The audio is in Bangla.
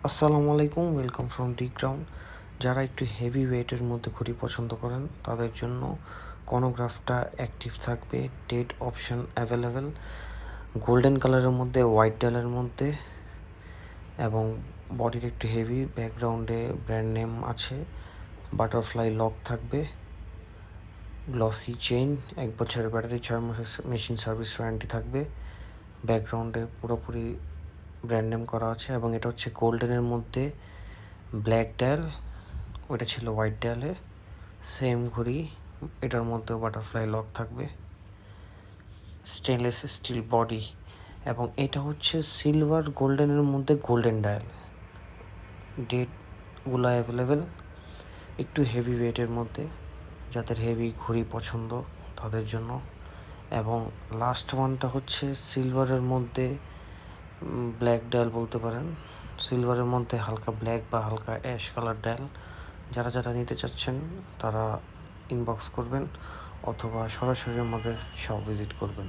আসসালামু আলাইকুম, ওয়েলকাম ফ্রম ডি গ্রাউন্ড। যারা একটু হেভি ওয়েটের মধ্যে ঘড়ি পছন্দ করেন তাদের জন্য কনোগ্রাফটা অ্যাক্টিভ থাকবে, ডেট অপশন অ্যাভেলেবেল, গোল্ডেন কালারের মধ্যে, হোয়াইট ডায়ালের মধ্যে, এবং বডির একটু হেভি, ব্যাকগ্রাউন্ডে ব্র্যান্ড নেম আছে, বাটারফ্লাই লক থাকবে, গ্লসি চেইন, 1 বছরের ব্যাটারি, 6 মাসের মেশিন সার্ভিস ওয়ারেন্টি থাকবে, ব্যাকগ্রাউন্ডে পুরোপুরি ব্র্যান্ড নেম করা আছে। এবং এটা হচ্ছে গোল্ডেনের মধ্যে ব্ল্যাক ডায়াল, ওইটা ছিল হোয়াইট ডায়ালে, সেম ঘড়ি, এটার মধ্যেও বাটারফ্লাই লক থাকবে, স্টেনলেস স্টিল বডি। এবং এটা হচ্ছে সিলভার গোল্ডেনের মধ্যে গোল্ডেন ডায়াল, ডেটগুলো অ্যাভেলেবেল, একটু হেভি ওয়েটের মধ্যে, যাদের হেভি ঘড়ি পছন্দ তাদের জন্য। এবং লাস্ট ওয়ানটা হচ্ছে সিলভারের মধ্যে ব্ল্যাক ডায়াল বলতে পারেন, সিলভারের মধ্যে হালকা ব্ল্যাক বা হালকা অ্যাশ কালার ডায়াল। যারা যারা নিতে চাচ্ছেন তারা ইনবক্স করবেন অথবা সরাসরি আমাদের শপ ভিজিট করবেন।